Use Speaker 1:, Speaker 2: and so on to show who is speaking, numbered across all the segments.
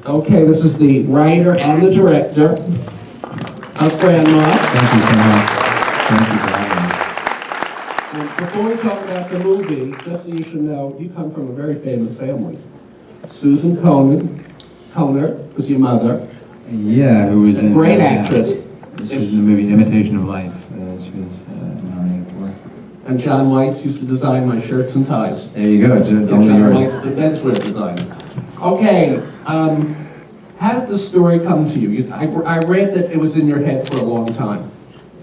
Speaker 1: Okay, this is the writer and the director of Grandma.
Speaker 2: Thank you so much. Thank you for having me.
Speaker 1: And before we talk about the movie, just so you should know, you come from a very famous family. Susan Kohner was your mother.
Speaker 2: Yeah, who was in...
Speaker 1: Great actress.
Speaker 2: She was in the movie Imitation of Life. She was nominated for.
Speaker 1: And John Weitz used to design my shirts and ties.
Speaker 2: There you go.
Speaker 1: John Weitz, the menswear designer. Okay, how did the story come to you? I read that it was in your head for a long time.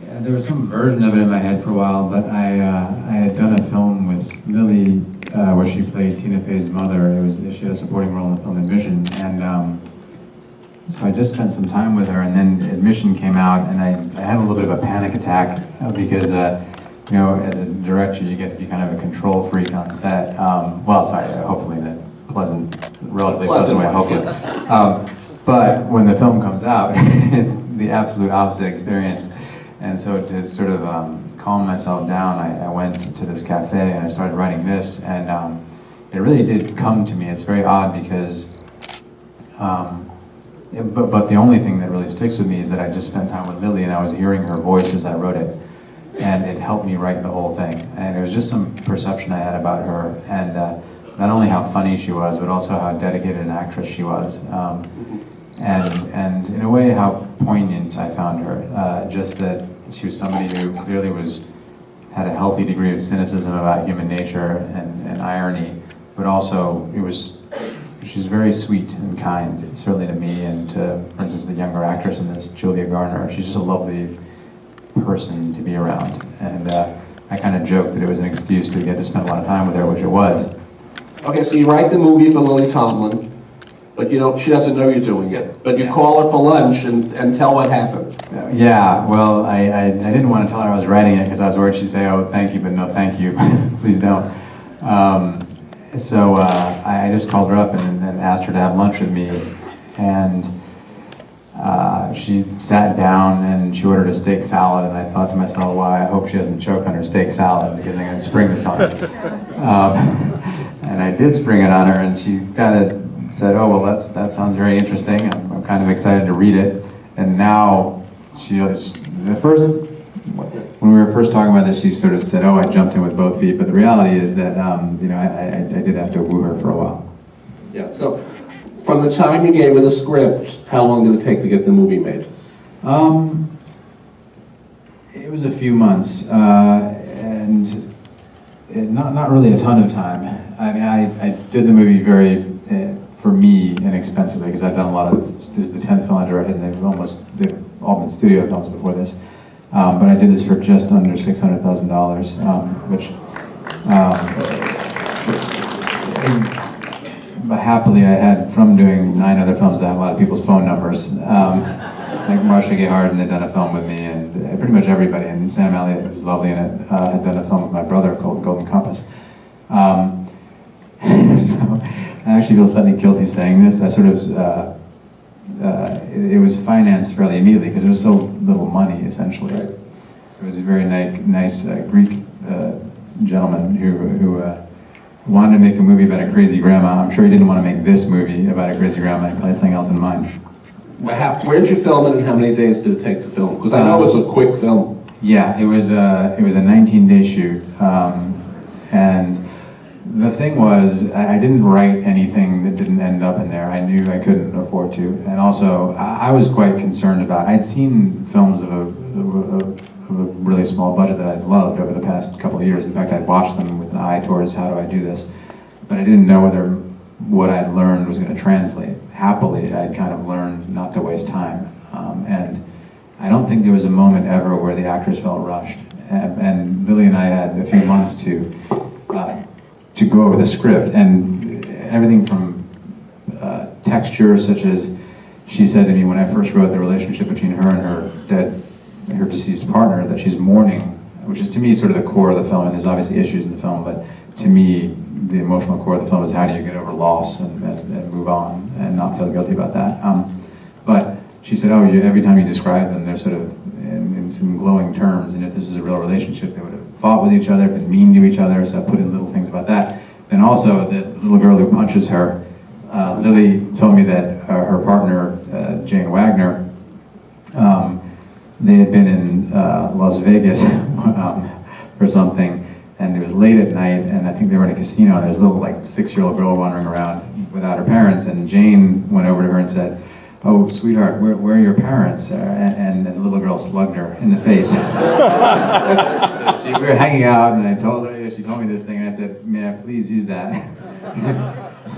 Speaker 2: Yeah, there was some version of it in my head for a while, but I had done a film with Lily where she played Tina Fey's mother. She had a supporting role in the film Admission, and so I just spent some time with her, and then Admission came out, and I had a little bit of a panic attack because, you know, as a director, you get to be kind of a control freak on set. Well, sorry, hopefully in a relatively pleasant way, hopefully. But when the film comes out, it's the absolute opposite experience. And so to sort of calm myself down, I went to this cafe and I started writing this, and it really did come to me. It's very odd because, but the only thing that really sticks with me is that I just spent time with Lily and I was hearing her voice as I wrote it. And it helped me write the whole thing. And it was just some perception I had about her, and not only how funny she was, but also how dedicated an actress she was. And in a way, how poignant I found her. Just that she was somebody who clearly had a healthy degree of cynicism about human nature and irony, but also she's very sweet and kind, certainly to me, and to, for instance, the younger actress in this, Julia Garner. She's just a lovely person to be around. And I kind of joked that it was an excuse to get to spend a lot of time with her, which it was.
Speaker 1: Okay, so you write the movie for Lily Tomlin, but she doesn't know you're doing it. But you call her for lunch and tell what happened.
Speaker 2: Yeah, well, I didn't want to tell her I was writing it because I was worried she'd say, oh, thank you, but no thank you, please don't. So I just called her up and asked her to have lunch with me, and she sat down and she ordered a steak salad, and I thought to myself, wow, I hope she doesn't choke on her steak salad because I'm going to spring this on her. And I did spring it on her, and she kind of said, oh, well, that sounds very interesting. I'm kind of excited to read it. And now, when we were first talking about this, she sort of said, oh, I jumped in with both feet. But the reality is that, I did have to woo her for a while.
Speaker 1: Yeah, so from the time you gave her the script, how long did it take to get the movie made?
Speaker 2: It was a few months, and not really a ton of time. I mean, I did the movie very, for me, inexpensively, because I've done a lot of, this is the 10th film I directed, and they've all been studio films before this. But I did this for just under $600,000, which, but happily I had, from doing 9 other films, I have a lot of people's phone numbers. Like Marcia Gay Harden had done a film with me, and pretty much everybody, and Sam Elliott, who was lovely in it, had done a film with my brother called Golden Compass. So I actually feel slightly guilty saying this. I sort of, it was financed fairly immediately because there was so little money, essentially. Right. It was a very nice Greek gentleman who wanted to make a movie about a crazy grandma. I'm sure he didn't want to make this movie about a crazy grandma. He had something else in mind.
Speaker 1: Where did you film it, and how many days did it take to film? Because I know it was a quick film.
Speaker 2: Yeah, it was a 19-day shoot, and the thing was, I didn't write anything that didn't end up in there. I knew I couldn't afford to, and also I was quite concerned about. I'd seen films of a really small budget that I'd loved over the past couple of years. In fact, I'd watched them with an eye towards how do I do this, but I didn't know whether what I'd learned was going to translate. Happily, I'd kind of learned not to waste time, and I don't think there was a moment ever where the actors felt rushed. And Lily and I had a few months to go over the script, and everything from texture, such as she said to me when I first wrote the relationship between her and her deceased partner, that she's mourning, which is to me sort of the core of the film, and there's obviously issues in the film, but to me, the emotional core of the film is how do you get over loss and move on and not feel guilty about that. But she said, oh, every time you describe them, they're sort of in some glowing terms, and if this is a real relationship, they would have fought with each other, been mean to each other, so I put in little things about that. And also, the little girl who punches her, Lily told me that her partner, Jane Wagner, they had been in Las Vegas for something, and it was late at night, and I think they were in a casino, and there's a little like 6-year-old girl wandering around without her parents, and Jane went over to her and said, "Oh, sweetheart, where are your parents?" And the little girl slugged her in the face. So we were hanging out, and I told her, she told me this thing, and I said, "May I please use that?"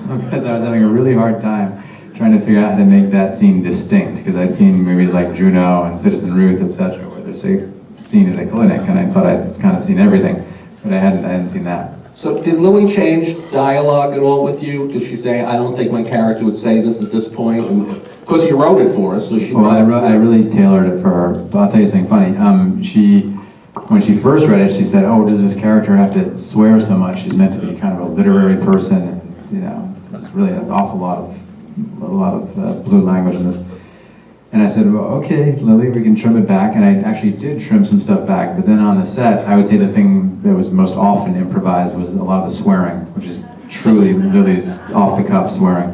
Speaker 2: Because I was having a really hard time trying to figure out how to make that scene distinct, because I'd seen movies like Juno and Citizen Ruth, etc., where there's a scene at a clinic, and I thought I'd kind of seen everything, but I hadn't seen that.
Speaker 1: So did Lily change dialogue at all with you? Did she say, "I don't think my character would say this at this point"? And of course, you wrote it for us, so she.
Speaker 2: Well, I really tailored it for her. But I'll tell you something funny. When she first read it, she said, "Oh, does this character have to swear so much? She's meant to be kind of a literary person, and it's really has an awful lot of blue language in this." And I said, "Well, okay, Lily, we can trim it back." And I actually did trim some stuff back, but then on the set, I would say the thing that was most often improvised was a lot of the swearing, which is truly Lily's off-the-cuff swearing.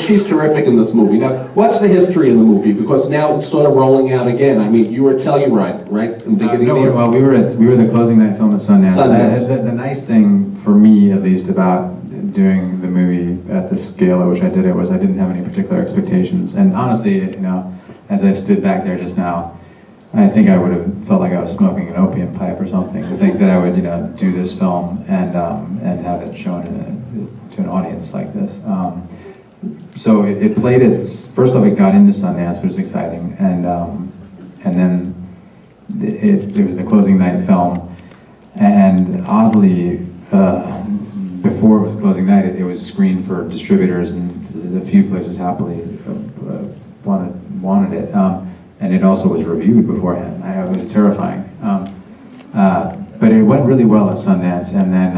Speaker 1: She's terrific in this movie. Now, what's the history of the movie? Because now it's sort of rolling out again. I mean, you were Telluride, right? In the beginning of the year?
Speaker 2: Well, we were the closing night film at Sundance. The nice thing for me, at least, about doing the movie at the scale at which I did it was I didn't have any particular expectations. And honestly, as I stood back there just now, I think I would have felt like I was smoking an opium pipe or something to think that I would, do this film and have it shown to an audience like this. So it played first off, it got into Sundance, which was exciting, and then it was the closing night film, and oddly, before it was closing night, it was screened for distributors, and a few places happily wanted it, and it also was reviewed beforehand. It was terrifying, but it went really well at Sundance, and then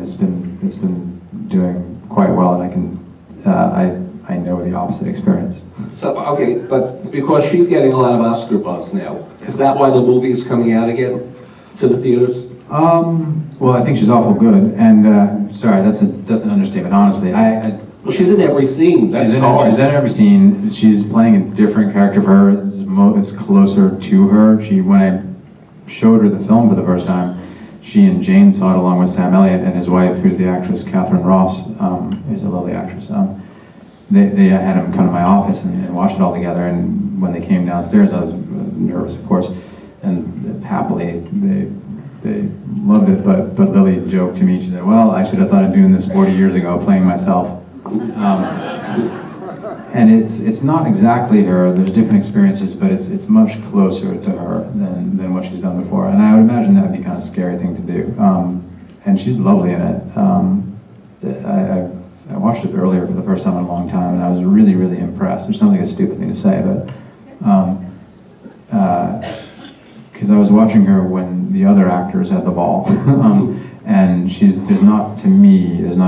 Speaker 2: it's been doing quite well, and I know the opposite experience.
Speaker 1: So, okay, but because she's getting a lot of Oscar buzz now, is that why the movie is coming out again to the theaters?
Speaker 2: Well, I think she's awful good, and sorry, that's an understatement. Honestly,
Speaker 1: Well, she's in every scene.
Speaker 2: She's in every scene. She's playing a different character for her. It's closer to her. When I showed her the film for the first time, she and Jane saw it along with Sam Elliott and his wife, who's the actress Catherine Ross, who's a lovely actress. They had him come to my office and watch it all together, and when they came downstairs, I was nervous, of course, and happily they loved it, but Lily joked to me, she said, "Well, I should have thought of doing this 40 years ago, playing myself." And it's not exactly her, there's different experiences, but it's much closer to her than what she's done before. And I would imagine that would be kind of a scary thing to do. And she's lovely in it. I watched it earlier for the first time in a long time, and I was really, really impressed. Which sounds like a stupid thing to say, but because I was watching her when the other actors had the ball, and there's not a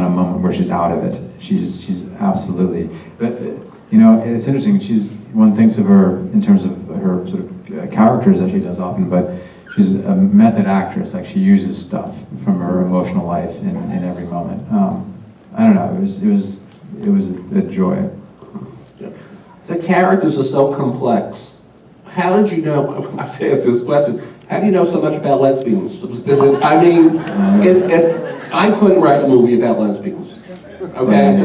Speaker 2: moment where she's out of it. She's absolutely, but it's interesting. One thinks of her in terms of her sort of characters that she does often, but she's a method actress. Like, she uses stuff from her emotional life in every moment. I don't know. It was a joy.
Speaker 1: The characters are so complex. How did you know? I have to ask this question. How do you know so much about lesbians? I couldn't write a movie about lesbians. Okay,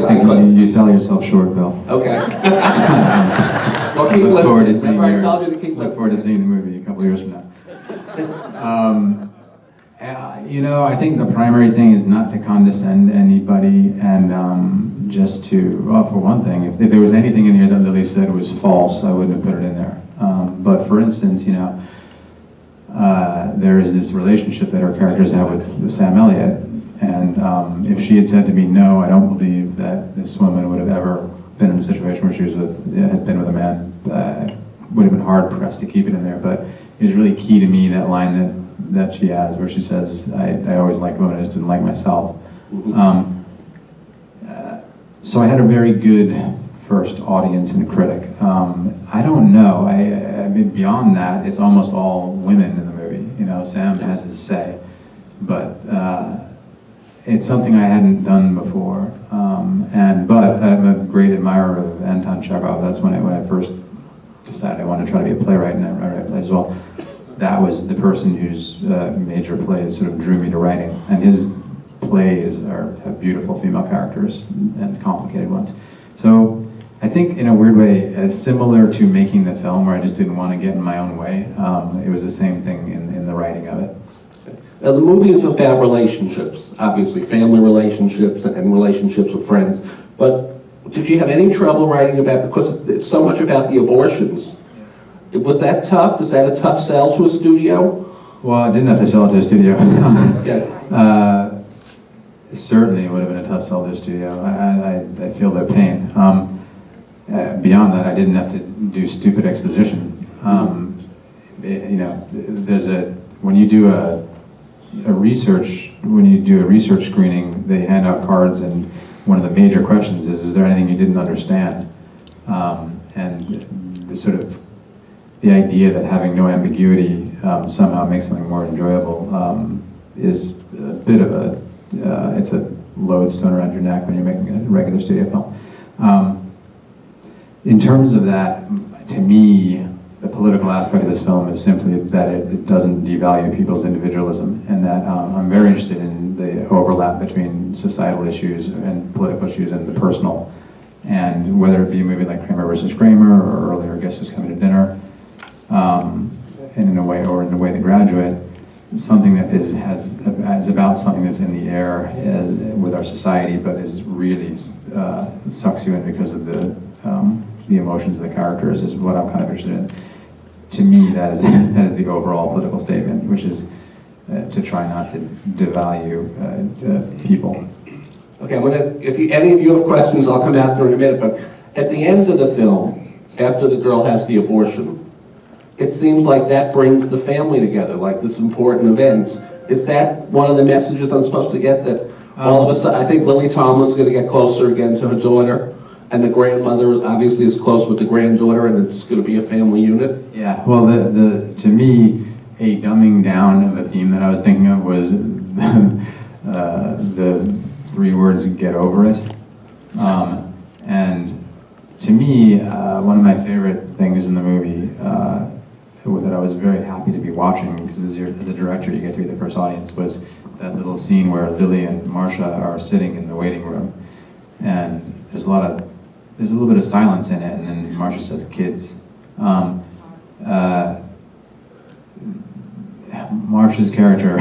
Speaker 2: you sell yourself short, Bill.
Speaker 1: Okay. Well, keep
Speaker 2: look forward to
Speaker 1: listening.
Speaker 2: seeing
Speaker 1: Look
Speaker 2: forward to seeing the movie a couple of years from now. I think the primary thing is not to condescend anybody, and just to, well, for one thing, if there was anything in here that Lily said was false, I wouldn't have put it in there. But for instance, there is this relationship that her characters have with Sam Elliott, and if she had said to me, "No, I don't believe that this woman would have ever been in a situation where she had been with a man," would have been hard pressed to keep it in there. But it was really key to me, that line that she has, where she says, I always liked women, I just didn't like myself. So I had a very good first audience and critic. I don't know, I mean, beyond that, it's almost all women in the movie. Sam has his say, but it's something I hadn't done before. But I'm a great admirer of Anton Chekhov. That's when I first decided I wanted to try to be a playwright, and I write plays as well. That was the person whose major plays sort of drew me to writing, and his plays have beautiful female characters and complicated ones. So I think in a weird way, as similar to making the film where I just didn't want to get in my own way, it was the same thing in the writing of it.
Speaker 1: Now, the movie is about relationships, obviously, family relationships and relationships with friends. But did you have any trouble writing about, because it's so much about the abortions? Was that tough? Was that a tough sell to a studio?
Speaker 2: Well, I didn't have to sell it to a studio.
Speaker 1: Yeah.
Speaker 2: Certainly it would have been a tough sell to a studio. I feel their pain. Beyond that, I didn't have to do stupid exposition. When you do a research screening, they hand out cards, and one of the major questions is there anything you didn't understand? And the idea that having no ambiguity somehow makes something more enjoyable is a bit of it's a lodestone around your neck when you're making a regular studio film. In terms of that, to me, the political aspect of this film is simply that it doesn't devalue people's individualism, and that I'm very interested in the overlap between societal issues and political issues and the personal. And whether it be a movie like Kramer versus Kramer, or earlier Guess Who's Coming to Dinner, and in a way, The Graduate, something that is about something that's in the air with our society, but is really sucks you in because of the emotions of the characters, is what I'm kind of interested in. To me, that is the overall political statement, which is to try not to devalue people. Okay,
Speaker 1: if any of you have questions, I'll come out there in a minute, but at the end of the film, after the girl has the abortion, it seems like that brings the family together, like this important event. Is that one of the messages I'm supposed to get, that all of a sudden, I think Lily Tomlin's going to get closer again to her daughter, and the grandmother obviously is close with the granddaughter, and it's going to be a family unit?
Speaker 2: Yeah, well, to me, a dumbing down of a theme that I was thinking of was the 3 words, get over it. And to me, one of my favorite things in the movie that I was very happy to be watching, because as a director you get to be the first audience, was that little scene where Lily and Marcia are sitting in the waiting room, and there's a little bit of silence in it, and then Marcia says kids. Marcia's character,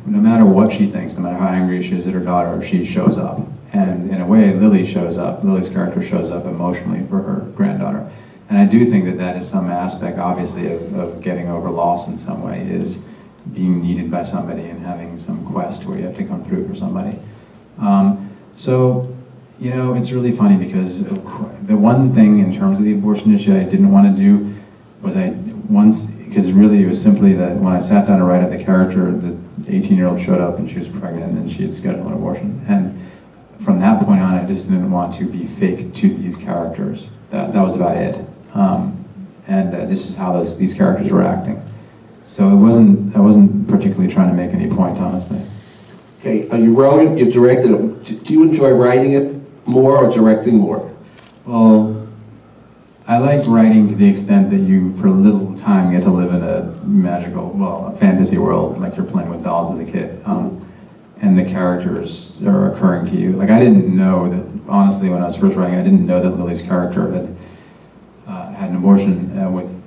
Speaker 2: no matter what she thinks, no matter how angry she is at her daughter, she shows up. And in a way, Lily's character shows up emotionally for her granddaughter. And I do think that is some aspect, obviously, of getting over loss in some way, is being needed by somebody and having some quest where you have to come through for somebody. It's really funny because the one thing in terms of the abortion issue I didn't want to do was because really it was simply that when I sat down to write out the character, the 18-year-old showed up and she was pregnant and she had scheduled an abortion. And from that point on, I just didn't want to be fake to these characters. That was about it. This is how these characters were acting. So I wasn't particularly trying to make any point, honestly.
Speaker 1: Okay, you wrote it, you directed it. Do you enjoy writing it more or directing more?
Speaker 2: Well, I like writing to the extent that you, for a little time, get to live in a magical, a fantasy world, like you're playing with dolls as a kid. And the characters are occurring to you. Like, I didn't know that, honestly, when I was first writing, I didn't know that Lily's character had an abortion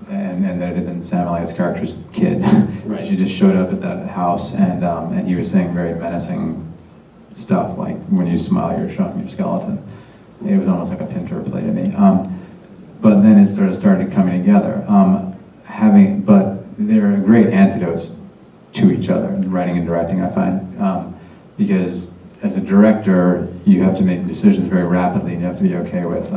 Speaker 2: and that it had been Sam Elliott's character's kid. Right. She just showed up at that house, and he was saying very menacing stuff, like, when you smile, you're showing your skeleton. It was almost like a Pinter play to me. But then it started coming together. But they're great antidotes to each other, writing and directing, I find. Because as a director, you have to make decisions very rapidly, and you have to be okay with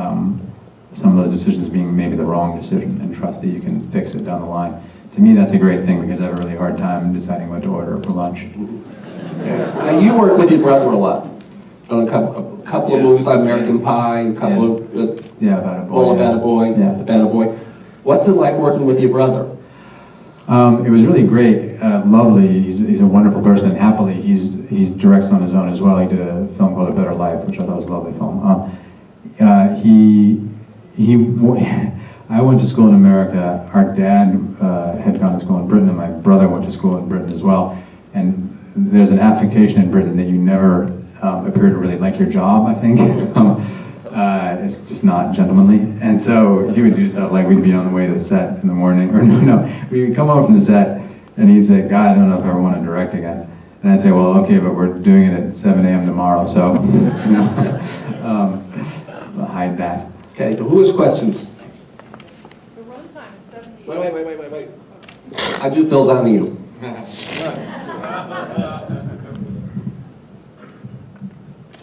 Speaker 2: some of those decisions being maybe the wrong decision, and trust that you can fix it down the line. To me, that's a great thing, because I have a really hard time deciding what to order for lunch.
Speaker 1: Yeah. Now, you work with your brother a lot on a couple of movies, like American Pie, a couple of
Speaker 2: About a Boy.
Speaker 1: All About a Boy,
Speaker 2: Yeah.
Speaker 1: About a Boy. What's it like working with your brother?
Speaker 2: It was really great, lovely. He's a wonderful person, and happily he directs on his own as well. He did a film called A Better Life, which I thought was a lovely film. I went to school in America. Our dad had gone to school in Britain, and my brother went to school in Britain as well. And there's an affectation in Britain that you never appear to really like your job, I think. It's just not gentlemanly. And so he would do stuff like we'd be on the way to the set in the morning, or we would come home from the set, and he'd say, God, I don't know if I ever want to direct again. And I'd say, well, okay, but we're doing it at 7 a.m. tomorrow, so I'll hide that.
Speaker 1: Okay, so who has questions?
Speaker 3: The runtime is 78.
Speaker 1: Wait. I do Phil Donahue.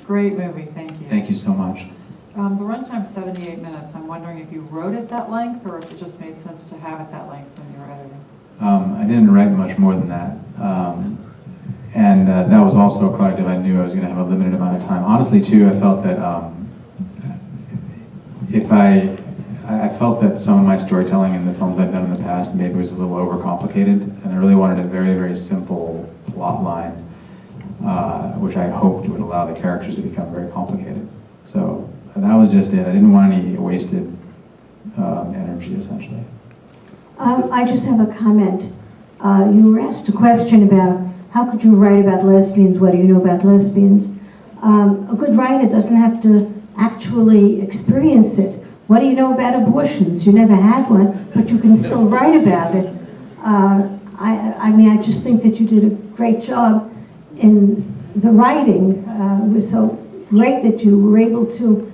Speaker 3: Great movie, thank you.
Speaker 2: Thank you so much.
Speaker 3: The runtime's 78 minutes. I'm wondering if you wrote it that length, or if it just made sense to have it that length when you were editing.
Speaker 2: I didn't write much more than that. And that was also a collective. I knew I was going to have a limited amount of time. Honestly, too, I felt that I felt that some of my storytelling in the films I've done in the past maybe was a little overcomplicated, and I really wanted a very, very simple plot line, which I hoped would allow the characters to become very complicated. So that was just it. I didn't want any wasted energy, essentially.
Speaker 4: I just have a comment. You were asked a question about how could you write about lesbians? What do you know about lesbians? A good writer doesn't have to actually experience it. What do you know about abortions? You never had one, but you can still write about it. I mean, I just think that you did a great job in the writing. It was so great that you were able to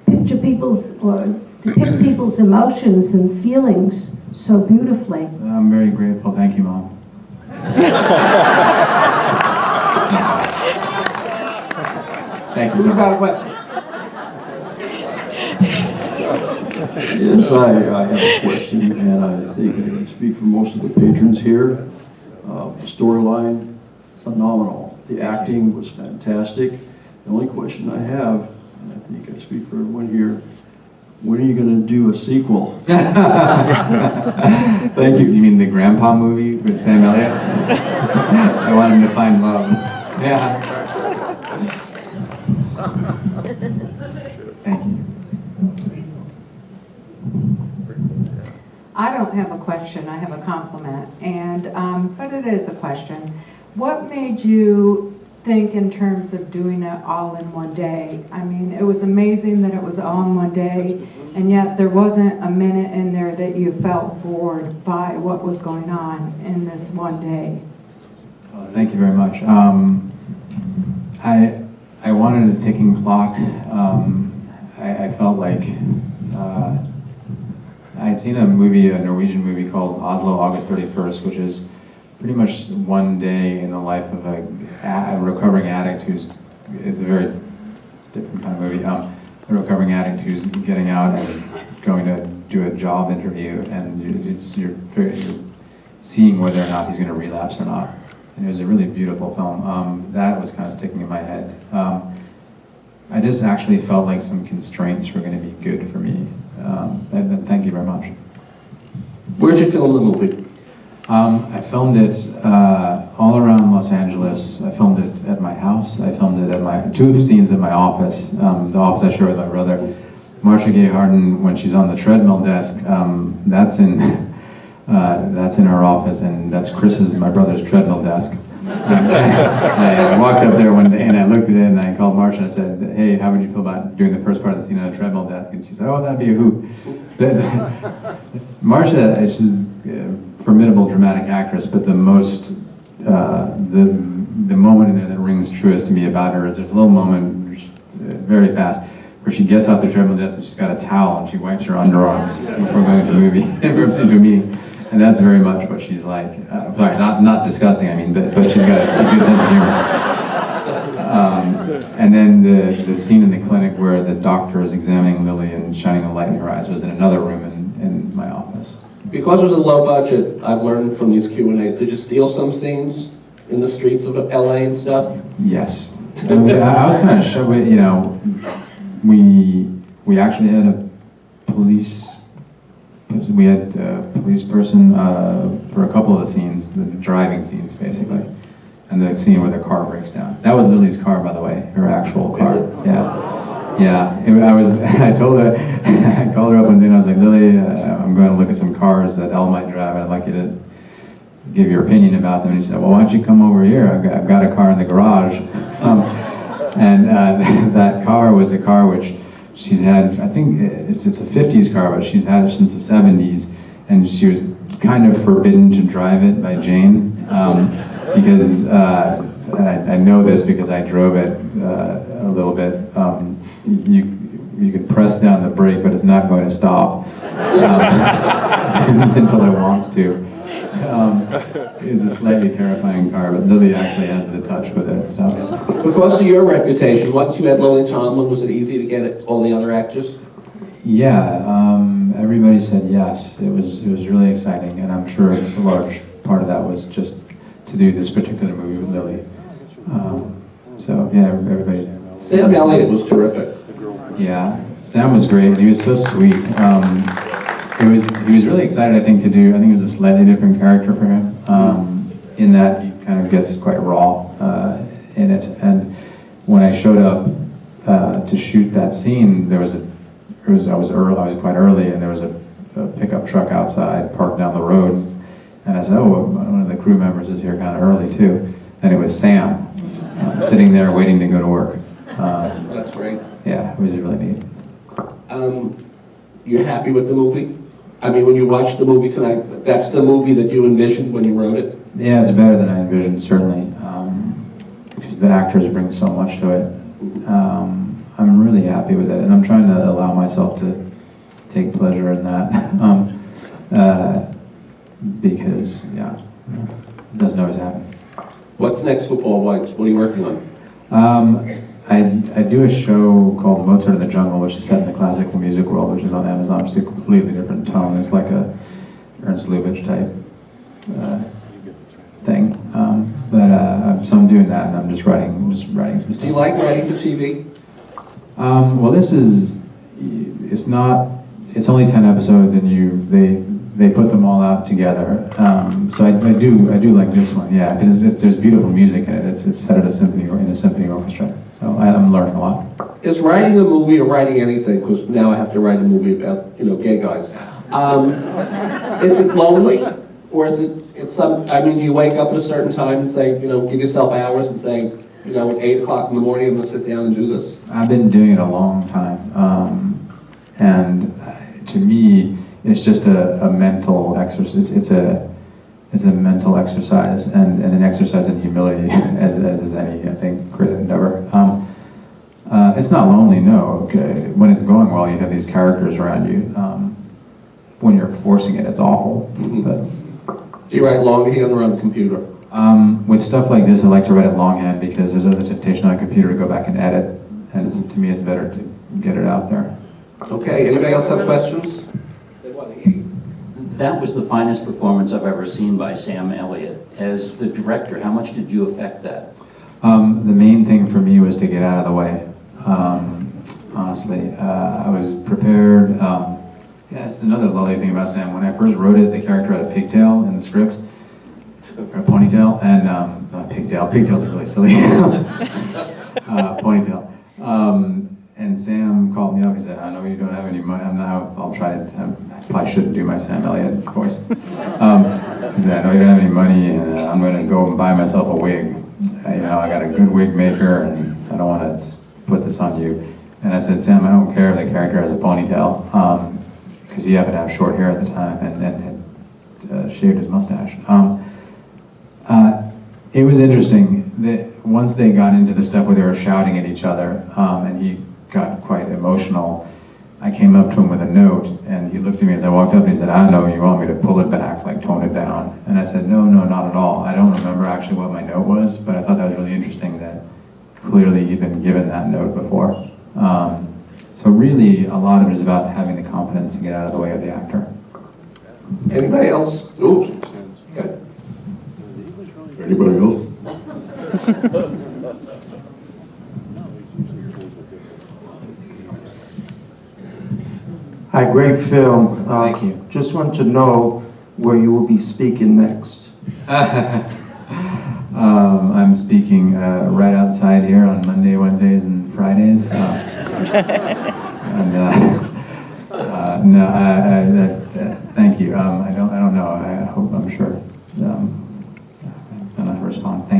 Speaker 4: picture people's or depict people's emotions and feelings so beautifully.
Speaker 2: I'm very grateful. Thank you, Mom. Thank you so
Speaker 1: Who's got a
Speaker 2: much.
Speaker 1: question?
Speaker 5: Yes, I have a question, and I think I can speak for most of the patrons here. The storyline, phenomenal. The acting was fantastic. The only question I have, and I think I speak for everyone here, when are you going to do a sequel?
Speaker 2: Thank you. You mean the Grandpa movie with Sam Elliott? I want him to find love. Yeah. Thank you.
Speaker 3: I don't have a question, I have a compliment, and but it is a question. What made you think in terms of doing it all in one day? I mean, it was amazing that it was all in one day, and yet there wasn't a minute in there that you felt bored by what was going on in this one day.
Speaker 2: Thank you very much. I wanted a ticking clock. I felt like I had seen a Norwegian movie called Oslo, August 31st, which is pretty much one day in the life of a recovering addict it's a very different kind of movie. A recovering addict who's getting out and going to do a job interview, and you're seeing whether or not he's going to relapse or not. And it was a really beautiful film. That was kind of sticking in my head. I just actually felt like some constraints were going to be good for me. And thank you very much.
Speaker 1: Where'd you film the movie?
Speaker 2: I filmed it all around Los Angeles. I filmed it at my house. I filmed it at two scenes at my office, the office I share with my brother. Marcia Gay Harden, when she's on the treadmill desk, that's in her office, and that's my brother's treadmill desk. I walked up there one day and I looked at it and I called Marcia and I said, hey, how would you feel about doing the first part of the scene on a treadmill desk? And she said, oh, that'd be a hoot. Marcia, she's a formidable dramatic actress, but the moment in there that rings truest to me about her is there's a little moment, very fast, where she gets off the treadmill desk and she's got a towel and she wipes her underarms before going to a meeting. And that's very much what she's like. Sorry, not disgusting, I mean, but she's got a good sense of humor. And then the scene in the clinic where the doctor is examining Lily and shining a light in her eyes was in another room in my office.
Speaker 1: Because it was a low budget, I've learned from these Q&As, did you steal some scenes in the streets of LA and stuff?
Speaker 2: Yes. I was kind of shocked, we actually had a police person for a couple of the scenes, the driving scenes basically, and the scene where the car breaks down. That was Lily's car, by the way, her actual car. Yeah. I told her, I called her up one day and I was like, Lily, I'm going to look at some cars that Elle might drive and I'd like you to give your opinion about them. And she said, well, why don't you come over here? I've got a car in the garage. That car was a car which she's had, I think it's a 50s car, but she's had it since the 70s. And she was kind of forbidden to drive it by Jane. Because I know this because I drove it a little bit. You can press down the brake, but it's not going to stop until it wants to. It's a slightly terrifying car, but Lily actually has the touch with it. So,
Speaker 1: Because of your reputation, once you had Lily Tomlin, was it easy to get all the other actors?
Speaker 2: yeah, everybody said yes. It was really exciting, and I'm sure a large part of that was just to do this particular movie with Lily. So yeah, everybody.
Speaker 1: Sam Elliott was terrific.
Speaker 2: Yeah, Sam was great. He was so sweet. He was really excited, I think, to do. I think it was a slightly different character for him. In that he kind of gets quite raw in it. And when I showed up to shoot that scene, I was quite early, and there was a pickup truck outside parked down the road. And I said, oh, well, one of the crew members is here kind of early too. And it was Sam, sitting there waiting to go to work.
Speaker 1: That's great.
Speaker 2: Yeah, it was really neat.
Speaker 1: You're happy with the movie? I mean, when you watched the movie tonight, that's the movie that you envisioned when you wrote it?
Speaker 2: Yeah, it's better than I envisioned, certainly, because the actors bring so much to it. I'm really happy with it, and I'm trying to allow myself to take pleasure in that, because, yeah, it doesn't always happen.
Speaker 1: What's next for Paul Weitz? What are you working on?
Speaker 2: I do a show called Mozart in the Jungle, which is set in the classical music world, which is on Amazon. It's a completely different tone. It's like a Ernst Lubitsch type thing. So I'm doing that, and I'm just writing some stuff.
Speaker 1: Do you like writing for TV?
Speaker 2: Well, it's only 10 episodes, and they put them all out together. So I do like this one, yeah, because there's beautiful music in it. It's set at a symphony orchestra. So I'm learning a lot.
Speaker 1: Is writing a movie or writing anything, because now I have to write a movie about, gay guys. Is it lonely? Or is do you wake up at a certain time and say, give yourself hours and say, at 8 o'clock in the morning, I'm going to sit down and do this?
Speaker 2: I've been doing it a long time. And to me, it's just a mental exercise. It's a mental exercise and an exercise in humility, as is any, I think, creative endeavor. It's not lonely, no. Okay. When it's going well, you have these characters around you. When you're forcing it, it's awful.
Speaker 1: Mm-hmm.
Speaker 2: But
Speaker 1: do you write longhand or on the computer?
Speaker 2: With stuff like this, I like to write it longhand because there's always a temptation on a computer to go back and edit. And to me, it's better to get it out there.
Speaker 1: Okay, anybody else have questions?
Speaker 6: That was the finest performance I've ever seen by Sam Elliott. As the director, how much did you affect that?
Speaker 2: The main thing for me was to get out of the way. Honestly, I was prepared. That's another lovely thing about Sam. When I first wrote it, the character had a pigtail in the script, or a ponytail, and not pigtail. Pigtails are really silly. Ponytail. And Sam called me up. He said, "I know you don't have any money. I'll try it. I probably shouldn't do my Sam Elliott voice." He said, "I know you don't have any money, and I'm going to go and buy myself a wig. I got a good wig maker, and I don't want to put this on you." And I said, "Sam, I don't care if the character has a ponytail, because he happened to have short hair at the time and had shaved his mustache." It was interesting that once they got into the stuff where they were shouting at each other, and he got quite emotional, I came up to him with a note, and he looked at me as I walked up, and he said, "I know you want me to pull it back, like tone it down." And I said, no, not at all. I don't remember actually what my note was, but I thought that was really interesting that clearly he'd been given that note before. So really, a lot of it is about having the confidence to get out of the way of the actor.
Speaker 1: Anybody else? Oops. Okay.
Speaker 5: Anybody else?
Speaker 7: Hi, great film.
Speaker 2: Thank you.
Speaker 7: Just want to know, where you will be speaking next?
Speaker 2: I'm speaking right outside here on Monday, Wednesdays, and Fridays. Thank you. I don't know. I'm sure. I don't know how to respond. Thank you.